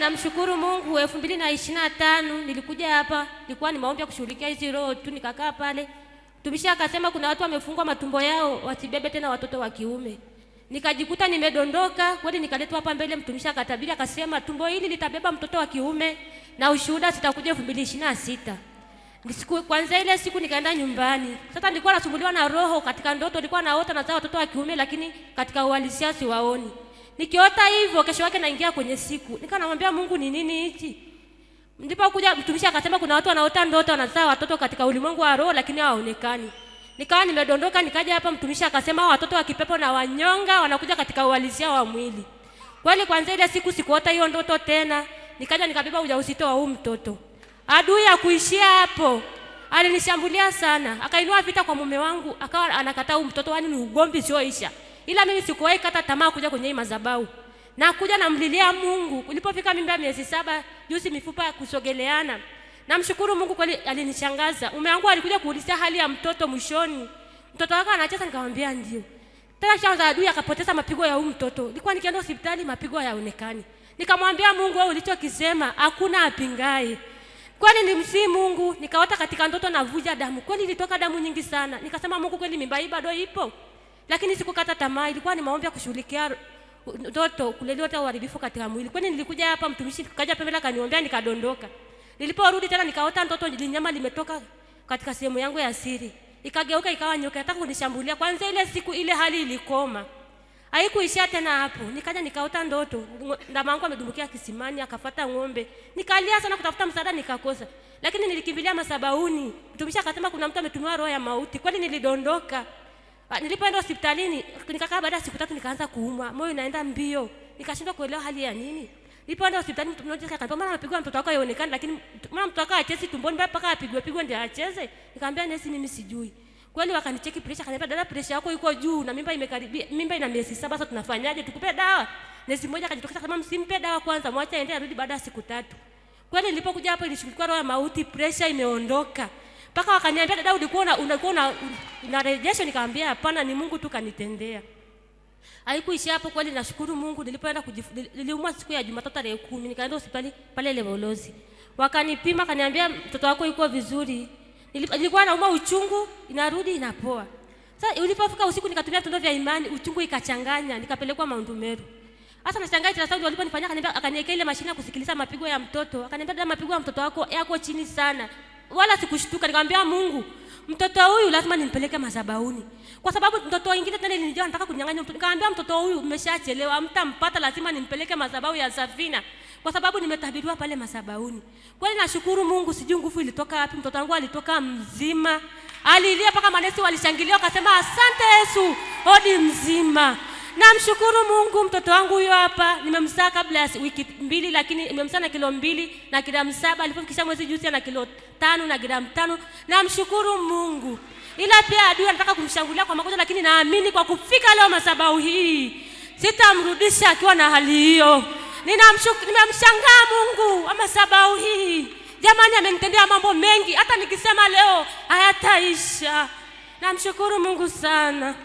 namshukuru Mungu 2025 nilikuja hapa, nilikuwa nimeomba kushughulikia hizo roho tu, nikakaa pale. Mtumishi akasema kuna watu wamefungwa matumbo yao wasibebe tena watoto wa kiume. Nikajikuta nimedondoka, kwani nikaletwa hapa mbele. Mtumishi akatabiri akasema tumbo hili litabeba mtoto wa kiume na ushuhuda sitakuja 2026. Kwanza ile siku nikaenda nyumbani. Sasa nilikuwa nasumbuliwa na roho katika ndoto, nilikuwa naota nazaa watoto wa kiume lakini katika uhalisia siwaoni. Nikiota hivyo kesho yake naingia kwenye siku. Nikamwambia Mungu ni nini hichi? Ndipo kuja mtumishi akasema kuna watu wanaota ndoto wanazaa watoto katika ulimwengu wa roho lakini hawaonekani. Nikawa nimedondoka, nikaja hapa. Mtumishi akasema watoto wa kipepo na wanyonga wanakuja katika uhalisia wa mwili. Kweli kwanza ile siku sikuota hiyo ndoto tena. Nikaja nikabeba ujauzito wa huyu mtoto. Adui ya kuishia hapo alinishambulia sana, akainua vita kwa mume wangu, akawa anakataa huyu mtoto, yani ni ugomvi sioisha. Ila mimi sikuwahi kata tamaa kuja kwenye hii madhabahu. Na kuja namlilia Mungu. Ulipofika mimba miezi 7, juzi mifupa ya kusogeleana. Namshukuru Mungu kweli alinishangaza. Mume wangu alikuja kuulizia hali ya mtoto mwishoni. Mtoto wake anacheza, nikamwambia ndio. Tena chanza adui akapoteza mapigo ya huyu mtoto. Nilikuwa nikienda hospitali mapigo hayaonekani. Nikamwambia Mungu, wewe ulichokisema hakuna apingaye. Kwani nimsii Mungu, nikaota katika ndoto navuja damu. Kwani ilitoka damu nyingi sana. Nikasema Mungu, kweli mimba hii bado ipo? Lakini sikukata tamaa, ilikuwa ni maombi ya kushughulikia ndoto kuleta uharibifu katika mwili. Kwani nilikuja hapa, mtumishi kaja pembeni kaniombea, nikadondoka. Niliporudi tena nikaota ndoto nyama limetoka katika sehemu yangu ya siri. Ikageuka ikawa nyoka, nataka kunishambulia. Kwanza ile siku ile hali ilikoma. Haikuishia tena hapo. Nikaja nikaota ndoto ndama wangu amedumbukia kisimani akafuata ng'ombe. Nikalia sana kutafuta msaada nikakosa. Lakini nilikimbilia madhabahuni. Mtumishi akasema kuna mtu ametumiwa roho ya mauti. Kwani nilidondoka. Nilipoenda hospitalini nikakaa, baada ya siku 3 nikaanza kuumwa. Moyo unaenda mbio. Nikashindwa kuelewa hali ya nini. Nilipoenda hospitalini mmoja akaniambia mama anapigwa mtoto wako haonekani, lakini mama mtoto wako acheze tumboni mpaka apigwe ndio acheze. Nikamwambia nesi mimi sijui. Kweli wakanicheki pressure, akaniambia dada pressure yako iko juu na mimba imekaribia. Mimba ina miezi 7, sasa tunafanyaje? Tukupe dawa? Nesi mmoja akajitokeza kama msimpe dawa kwanza, mwache aende arudi baada ya siku 3. Kweli nilipokuja hapo ilishughulikiwa roho ya mauti, pressure imeondoka. Mpaka wakaniambia dada ulikuwa unarejesha, nikamwambia hapana, ni Mungu tu kanitendea. Haikuishi hapo. Kweli nashukuru Mungu, nilipoenda niliumwa siku ya Jumatatu tarehe 10, nikaenda hospitali pale Levolozi. Wakanipima, kaniambia mtoto wako yuko vizuri. Nilikuwa nauma uchungu, inarudi inapoa. Sasa ulipofika usiku nikatumia tendo vya imani, uchungu ikachanganya, nikapelekwa Mount Meru. Hata nashangaa tena Saudi waliponifanyia, kaniambia akaniwekea ile mashine ya kusikiliza mapigo ya mtoto. Akaniambia dada, mapigo ya mtoto wako yako chini sana. Wala sikushtuka, nikamwambia Mungu, mtoto huyu lazima nimpeleke madhabahuni. Kwa sababu mtoto mwingine tena nilijua nataka kunyang'anya mtoto. Nikamwambia mtoto huyu umeshachelewa, mtampata, lazima nimpeleke madhabahu ya Safina. Kwa sababu nimetabiriwa pale madhabahuni. Kwani nashukuru Mungu, sijui nguvu ilitoka wapi, mtoto wangu alitoka mzima. Alilia mpaka manesi walishangilia wakasema asante Yesu, hodi mzima. Namshukuru Mungu, mtoto wangu huyo hapa nimemzaa kabla ya wiki 2, lakini nimemzaa na kilo 2 na gramu 7. Alipofikisha mwezi juzi na kilo 5 na gramu 5. Namshukuru Mungu. Ila pia adui anataka kumshangulia kwa makosa, lakini naamini kwa kufika leo madhabahu hii sitamrudisha akiwa na hali hiyo. Nimemshangaa Mungu wa madhabahu hii. Jamani, amenitendea mambo mengi, hata nikisema leo hayataisha. Namshukuru Mungu sana.